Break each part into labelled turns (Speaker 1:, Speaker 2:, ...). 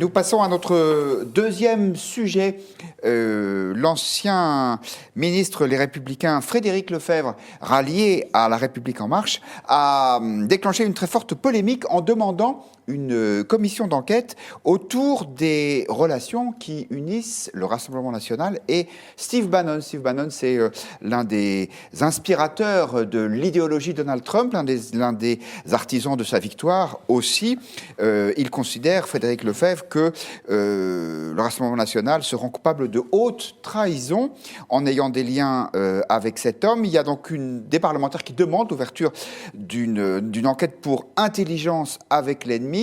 Speaker 1: Nous passons à notre deuxième sujet. L'ancien ministre Les Républicains, Frédéric Lefebvre, rallié à La République En Marche, a déclenché une très forte polémique en demandant une commission d'enquête autour des relations qui unissent le Rassemblement national et Steve Bannon. Steve Bannon, c'est l'un des inspirateurs de l'idéologie Donald Trump, l'un des artisans de sa victoire aussi. Il considère, Frédéric Lefebvre, que le Rassemblement national se rend coupable de haute trahison en ayant des liens avec cet homme. Il y a donc des parlementaires qui demandent l'ouverture d'une enquête pour intelligence avec l'ennemi.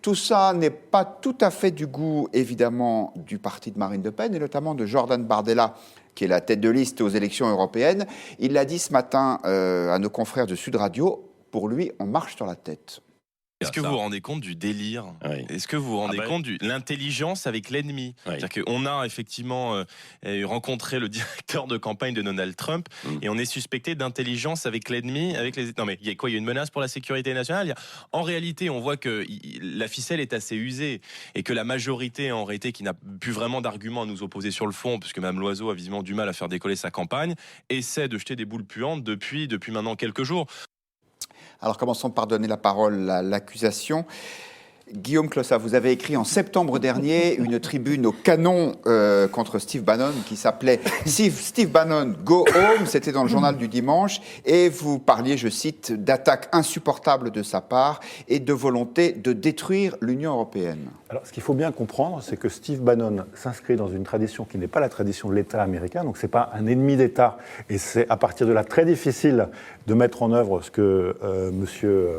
Speaker 1: Tout ça n'est pas tout à fait du goût, évidemment, du parti de Marine Le Pen, et notamment de Jordan Bardella, qui est la tête de liste aux élections européennes. Il l'a dit ce matin à nos confrères de Sud Radio, pour lui, on marche sur la tête.
Speaker 2: Est-ce que vous vous rendez compte du délire ? Oui. Est-ce que vous vous rendez compte de l'intelligence avec l'ennemi ? Oui. C'est-à-dire qu'on a effectivement rencontré le directeur de campagne de Donald Trump et on est suspecté d'intelligence avec l'ennemi. Non mais il y a quoi ? Il y a une menace pour la sécurité nationale ? En réalité, on voit que la ficelle est assez usée et que la majorité, en réalité, qui n'a plus vraiment d'arguments à nous opposer sur le fond, puisque Mme Loiseau a visiblement du mal à faire décoller sa campagne, essaie de jeter des boules puantes depuis maintenant quelques jours.
Speaker 1: Alors commençons par donner la parole à l'accusation. Guillaume Clossat, vous avez écrit en septembre dernier une tribune au canon contre Steve Bannon qui s'appelait « Steve Bannon, go home ». C'était dans le journal du dimanche. Et vous parliez, je cite, d'attaques insupportables de sa part et de volonté de détruire l'Union européenne.
Speaker 3: Alors, ce qu'il faut bien comprendre, c'est que Steve Bannon s'inscrit dans une tradition qui n'est pas la tradition de l'État américain, donc ce n'est pas un ennemi d'État, et c'est à partir de là très difficile de mettre en œuvre ce que monsieur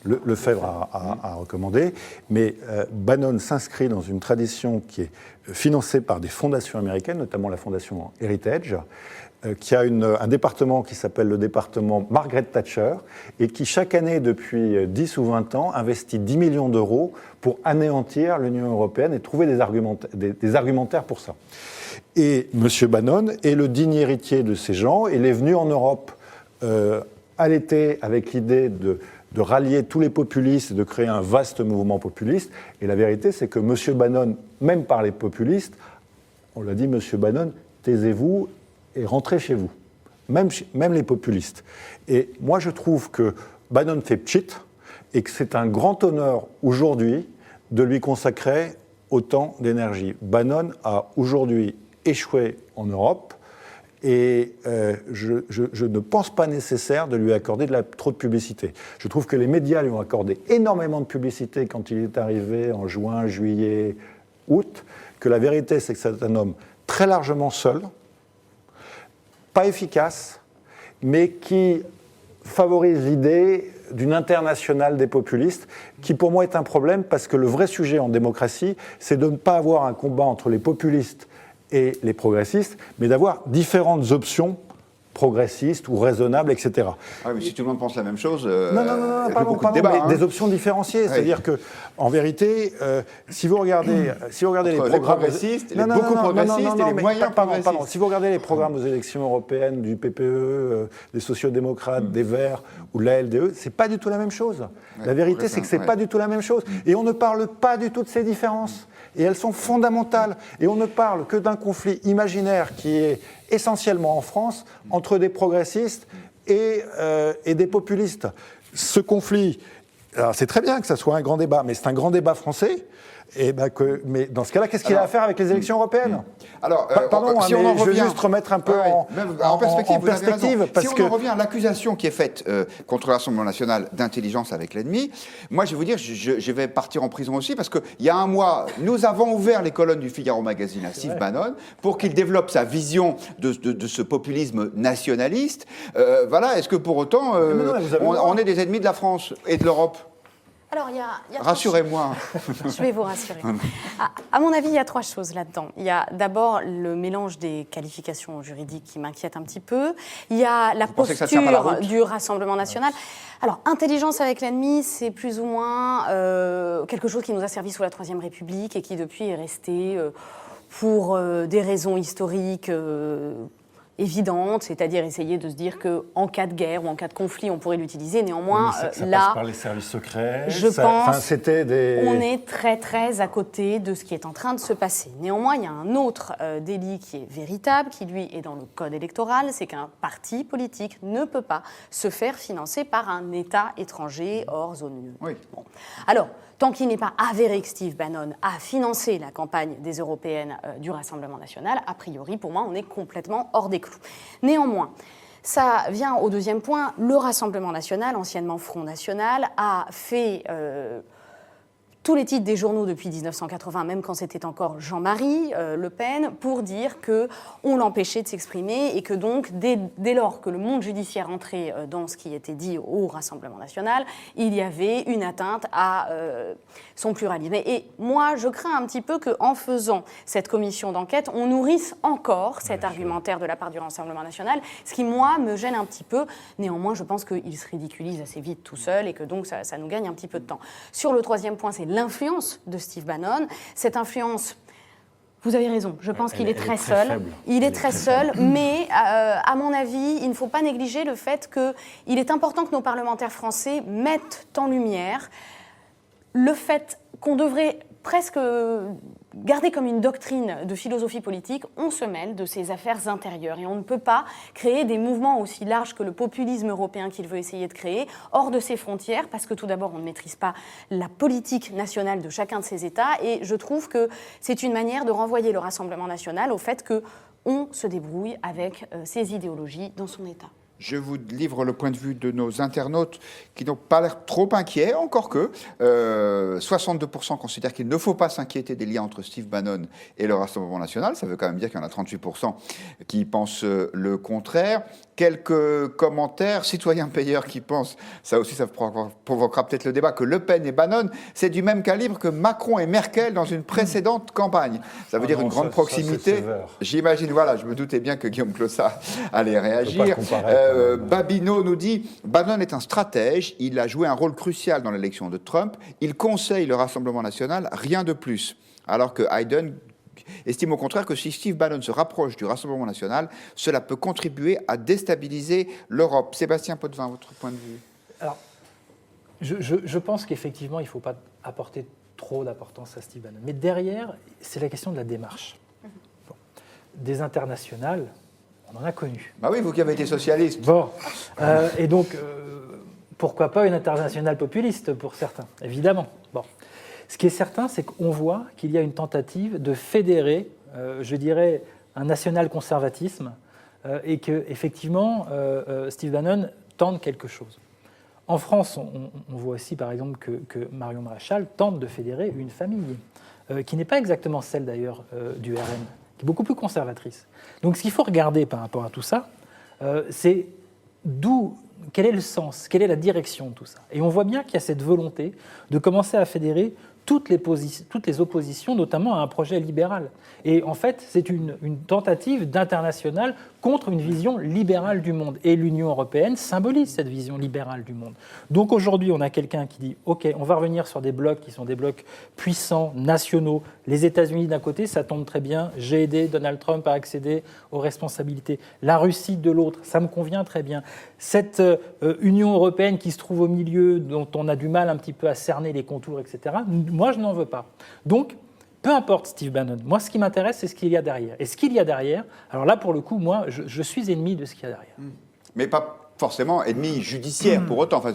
Speaker 3: Lefebvre a recommandé. Mais Bannon s'inscrit dans une tradition qui est financée par des fondations américaines, notamment la fondation Heritage, qui a un département qui s'appelle le département Margaret Thatcher et qui, chaque année, depuis 10 ou 20 ans, investit 10 millions d'euros pour anéantir l'Union européenne et trouver des argumentaires pour ça. Et M. Bannon est le digne héritier de ces gens. Il est venu en Europe à l'été avec l'idée de rallier tous les populistes et de créer un vaste mouvement populiste. Et la vérité, c'est que M. Bannon, même par les populistes, on l'a dit, M. Bannon, taisez-vous et rentrez chez vous, même les populistes. Et moi, je trouve que Bannon fait pchit et que c'est un grand honneur aujourd'hui de lui consacrer autant d'énergie. Bannon a aujourd'hui échoué en Europe et je ne pense pas nécessaire de lui accorder trop de publicité. Je trouve que les médias lui ont accordé énormément de publicité quand il est arrivé en juin, juillet, août, que la vérité, c'est que c'est un homme très largement seul, pas efficace, mais qui favorise l'idée d'une internationale des populistes, qui pour moi est un problème parce que le vrai sujet en démocratie, c'est de ne pas avoir un combat entre les populistes et les progressistes, mais d'avoir différentes options progressistes ou raisonnables, etc.
Speaker 1: Ah oui, mais si tout le monde pense la même chose,
Speaker 3: non, pardon, des options différenciées. Oui. C'est-à-dire que, en vérité, si vous regardez les programmes
Speaker 1: progressistes, les beaucoup progressistes et les moyens progressistes.
Speaker 3: Pardon, si vous regardez les programmes aux élections européennes du PPE, des sociodémocrates, des Verts ou de la LDE, c'est pas du tout la même chose. Ouais, la vérité, c'est que c'est pas du tout la même chose. Et on ne parle pas du tout de ces différences. Et elles sont fondamentales. Et on ne parle que d'un conflit imaginaire qui est essentiellement en France entre des progressistes et des populistes. Ce conflit, alors c'est très bien que ça soit un grand débat, mais c'est un grand débat français. Mais dans ce cas-là, qu'est-ce qu'il a à faire avec les élections européennes ?
Speaker 1: Alors,
Speaker 3: pardon,
Speaker 1: si on en revient,
Speaker 3: je veux juste remettre un peu en perspective.
Speaker 1: Parce si on en revient à l'accusation qui est faite contre le Rassemblement national d'intelligence avec l'ennemi, moi je vais vous dire, je vais partir en prison aussi, parce qu'il y a un mois, nous avons ouvert les colonnes du Figaro Magazine à Steve Bannon pour qu'il développe sa vision de ce populisme nationaliste. Voilà, est-ce que pour autant, on est des ennemis de la France et de l'Europe ?
Speaker 4: Alors, il y a
Speaker 1: rassurez-moi.
Speaker 4: Je vais vous rassurer. À mon avis, il y a trois choses là-dedans. Il y a d'abord le mélange des qualifications juridiques qui m'inquiète un petit peu. Il y a la posture du Rassemblement national. Alors, intelligence avec l'ennemi, c'est plus ou moins quelque chose qui nous a servi sous la Troisième République et qui, depuis, est resté pour des raisons historiques évidente, c'est-à-dire essayer de se dire qu'en cas de guerre ou en cas de conflit, on pourrait l'utiliser. Néanmoins,
Speaker 3: ça
Speaker 4: là,
Speaker 3: passe par les services secrets.
Speaker 4: Je pense
Speaker 3: on
Speaker 4: est très très à côté de ce qui est en train de se passer. Néanmoins, il y a un autre délit qui est véritable, qui lui est dans le code électoral, c'est qu'un parti politique ne peut pas se faire financer par un État étranger hors zone UE.
Speaker 1: Oui.
Speaker 4: Bon. Alors, tant qu'il n'est pas avéré que Steve Bannon a financé la campagne des européennes du Rassemblement national, a priori, pour moi, on est complètement hors des clous. Néanmoins, ça vient au deuxième point. Le Rassemblement national, anciennement Front national, a fait tous les titres des journaux depuis 1980, même quand c'était encore Jean-Marie Le Pen, pour dire qu'on l'empêchait de s'exprimer et que donc, dès lors que le monde judiciaire entrait dans ce qui était dit au Rassemblement national, il y avait une atteinte à son pluralisme. Et moi, je crains un petit peu qu'en faisant cette commission d'enquête, on nourrisse encore cet argumentaire de la part du Rassemblement national, ce qui, moi, me gêne un petit peu. Néanmoins, je pense qu'il se ridiculise assez vite tout seul et que donc ça nous gagne un petit peu de temps. Sur le troisième point, c'est l'influence de Steve Bannon. Cette influence, vous avez raison, je pense qu'il est très seul. Il est très seul, mais à mon avis, il ne faut pas négliger le fait qu'il est important que nos parlementaires français mettent en lumière le fait qu'on devrait presque garder comme une doctrine de philosophie politique, on se mêle de ses affaires intérieures et on ne peut pas créer des mouvements aussi larges que le populisme européen qu'il veut essayer de créer hors de ses frontières, parce que tout d'abord on ne maîtrise pas la politique nationale de chacun de ces États, et je trouve que c'est une manière de renvoyer le Rassemblement national au fait qu'on se débrouille avec ses idéologies dans son État.
Speaker 1: Je vous livre le point de vue de nos internautes qui n'ont pas l'air trop inquiets, encore que 62% considèrent qu'il ne faut pas s'inquiéter des liens entre Steve Bannon et le Rassemblement national. Ça veut quand même dire qu'il y en a 38% qui pensent le contraire. Quelques commentaires, citoyens payeurs qui pensent, ça aussi ça provoquera peut-être le débat, que Le Pen et Bannon, c'est du même calibre que Macron et Merkel dans une précédente campagne. Ça veut dire une grande proximité. J'imagine, voilà, je me doutais bien que Guillaume Clossat allait réagir. Babino nous dit « Bannon est un stratège, il a joué un rôle crucial dans l'élection de Trump, il conseille le Rassemblement national, rien de plus. » Alors que Hayden estime au contraire que si Steve Bannon se rapproche du Rassemblement national, cela peut contribuer à déstabiliser l'Europe. Sébastien Potvin, votre point de vue?
Speaker 5: Alors, je pense qu'effectivement, il ne faut pas apporter trop d'importance à Steve Bannon. Mais derrière, c'est la question de la démarche. Bon. Des internationales, on en a connu.
Speaker 1: Bah oui, vous qui avez été socialiste.
Speaker 5: Bon. Et donc, pourquoi pas une internationale populiste pour certains, évidemment. Bon. Ce qui est certain, c'est qu'on voit qu'il y a une tentative de fédérer, je dirais, un national-conservatisme et qu'effectivement, Steve Bannon tente quelque chose. En France, on voit aussi, par exemple, que Marion Maréchal tente de fédérer une famille, qui n'est pas exactement celle, d'ailleurs, du RN, qui est beaucoup plus conservatrice. Donc, ce qu'il faut regarder par rapport à tout ça, c'est quel est le sens, quelle est la direction de tout ça. Et on voit bien qu'il y a cette volonté de commencer à fédérer toutes les oppositions, notamment à un projet libéral. Et en fait, c'est une tentative d'international contre une vision libérale du monde. Et l'Union européenne symbolise cette vision libérale du monde. Donc aujourd'hui, on a quelqu'un qui dit « Ok, on va revenir sur des blocs qui sont des blocs puissants, nationaux. Les États-Unis d'un côté, ça tombe très bien. J'ai aidé Donald Trump à accéder aux responsabilités. La Russie de l'autre, ça me convient très bien. Cette Union européenne qui se trouve au milieu, dont on a du mal un petit peu à cerner les contours, etc., moi, je n'en veux pas. Donc, peu importe Steve Bannon, moi, ce qui m'intéresse, c'est ce qu'il y a derrière. Et ce qu'il y a derrière, alors là, pour le coup, moi, je suis ennemi de ce qu'il y a derrière.
Speaker 1: Mais pas forcément ennemi judiciaire, pour autant. Enfin,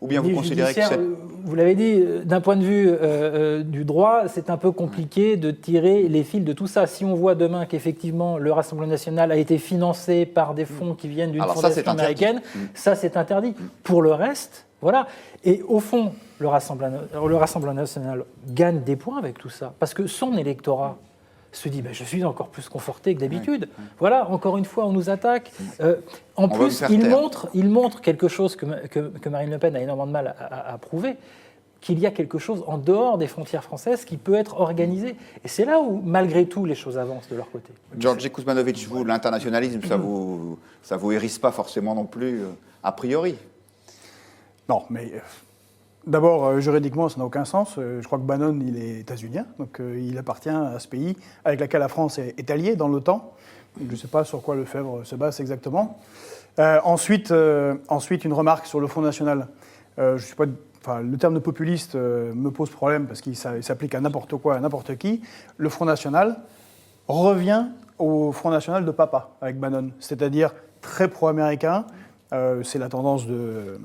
Speaker 1: ou bien vous considérez que c'est...
Speaker 5: Vous l'avez dit, d'un point de vue du droit, c'est un peu compliqué de tirer les fils de tout ça. Si on voit demain qu'effectivement le Rassemblement national a été financé par des fonds qui viennent d'une fondation américaine, ça c'est interdit. Pour le reste, voilà. Et au fond, le Rassemblement national gagne des points avec tout ça, parce que son électorat se dit je suis encore plus conforté que d'habitude. Voilà, encore une fois, on nous attaque. En plus, il montre quelque chose que Marine Le Pen a énormément de mal à prouver, qu'il y a quelque chose en dehors des frontières françaises qui peut être organisé. Et c'est là où, malgré tout, les choses avancent de leur côté.
Speaker 1: Georgi Kuzmanovic, vous, l'internationalisme, ça vous hérisse pas forcément non plus, a priori?
Speaker 6: Non, mais... D'abord, juridiquement, ça n'a aucun sens. Je crois que Bannon, il est états-unien, donc il appartient à ce pays avec lequel la France est alliée dans l'OTAN. Je ne sais pas sur quoi Lefebvre se base exactement. Ensuite, une remarque sur le Front National. Je suis pas, le terme de populiste me pose problème parce qu'il s'applique à n'importe quoi, à n'importe qui. Le Front National revient au Front National de papa, avec Bannon, c'est-à-dire très pro-américain. C'est la tendance de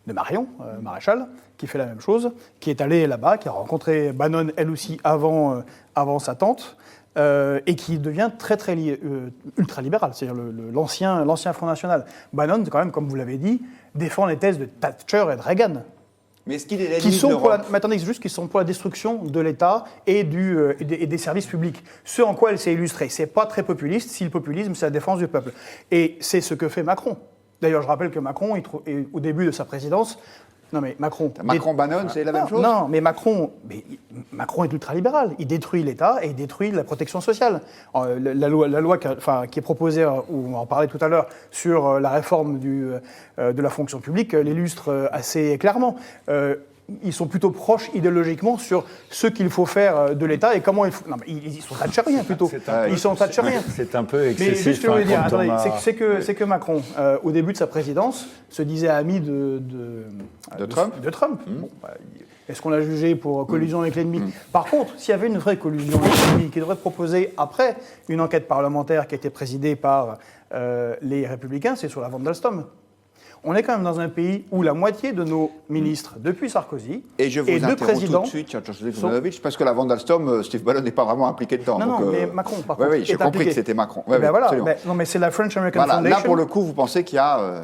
Speaker 6: Marion Maréchal, qui fait la même chose, qui est allée là-bas, qui a rencontré Bannon, elle aussi, avant sa tante, et qui devient très, très ultra-libéral, c'est-à-dire l'ancien Front National. Bannon, quand même, comme vous l'avez dit, défend les thèses de Thatcher et de Reagan.
Speaker 1: Mais est-ce qu'il est
Speaker 6: qui sont pour la destruction de l'État et des services publics. Ce en quoi elle s'est illustrée. C'est pas très populiste, si le populisme, c'est la défense du peuple. Et c'est ce que fait Macron. D'ailleurs, je rappelle que Macron, au début de sa présidence,
Speaker 1: Macron-Bannon, c'est la même chose ?
Speaker 6: Non, mais Macron est ultralibéral. Il détruit l'État et il détruit la protection sociale. La loi qui est proposée, on en parlait tout à l'heure, sur la réforme de la fonction publique, l'illustre assez clairement. Ils sont plutôt proches idéologiquement sur ce qu'il faut faire de l'État et comment il faut... Non, mais ils sont thatchériens plutôt. Ils sont thatchériens.
Speaker 3: C'est un peu excessif.
Speaker 6: Mais juste, je veux dire, attendez, c'est que Macron, au début de sa présidence, se disait ami de Trump. Bon, est-ce qu'on l'a jugé pour collusion avec l'ennemi ? Par contre, s'il y avait une vraie collusion avec l'ennemi qui devrait proposer, après une enquête parlementaire qui a été présidée par les Républicains, c'est sur la vente d'Alstom. On est quand même dans un pays où la moitié de nos ministres, depuis Sarkozy,
Speaker 1: et je vous interromps tout de suite, parce que la vente d'Alstom, Steve Bannon n'est pas vraiment impliqué dedans.
Speaker 6: Mais Macron, par contre,
Speaker 1: oui, j'ai compris que c'était Macron.
Speaker 6: Non, mais c'est la French American Foundation.
Speaker 1: Là, pour le coup, vous pensez qu'il y a...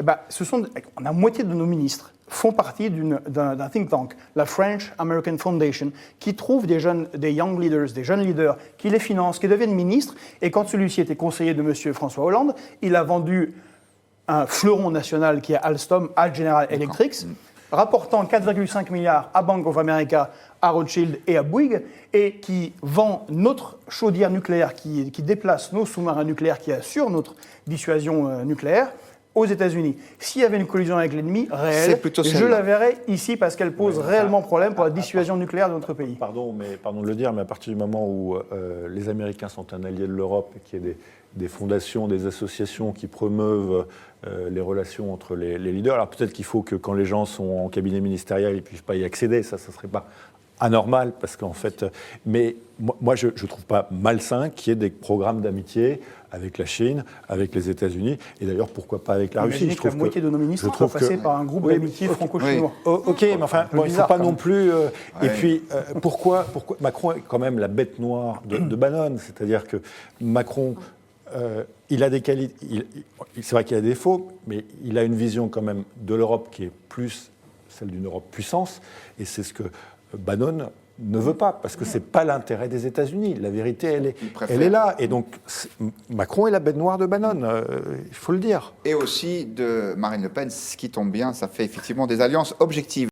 Speaker 6: La moitié de nos ministres font partie d'un think tank, la French American Foundation, qui trouve des young leaders, des jeunes leaders, qui les financent, qui deviennent ministres. Et quand celui-ci était conseiller de M. François Hollande, il a vendu un fleuron national qui est Alstom, General Electric, rapportant 4,5 milliards à Bank of America, à Rothschild et à Bouygues, et qui vend notre chaudière nucléaire, qui déplace nos sous-marins nucléaires, qui assure notre dissuasion nucléaire, aux États-Unis. S'il y avait une collision avec l'ennemi réelle, je la verrais ici parce qu'elle pose réellement problème pour la dissuasion nucléaire de notre pays.
Speaker 3: Pardon de le dire, mais à partir du moment où les Américains sont un allié de l'Europe et qu'il y a des fondations, des associations qui promeuvent les relations entre les leaders, alors peut-être qu'il faut que quand les gens sont en cabinet ministériel, ils ne puissent pas y accéder, ça ne serait pas anormal, parce qu'en fait... Mais moi, je ne trouve pas malsain qu'il y ait des programmes d'amitié avec la Chine, avec les États-Unis, et d'ailleurs, pourquoi pas avec la Russie.
Speaker 6: Je trouve que la moitié de nos ministres sont passés par un groupe d'amitié franco-chinois.
Speaker 3: Ok, mais enfin, il ne faut pas non plus... Et puis, pourquoi Macron est quand même la bête noire de Bannon, c'est-à-dire que Macron... il a des qualités, c'est vrai qu'il a des défauts, mais il a une vision quand même de l'Europe qui est plus celle d'une Europe puissance, et c'est ce que Bannon ne veut pas, parce que ce n'est pas l'intérêt des États-Unis. La vérité, elle est là. Et donc, Macron est la bête noire de Bannon, il faut le dire.
Speaker 1: Et aussi de Marine Le Pen, ce qui tombe bien, ça fait effectivement des alliances objectives.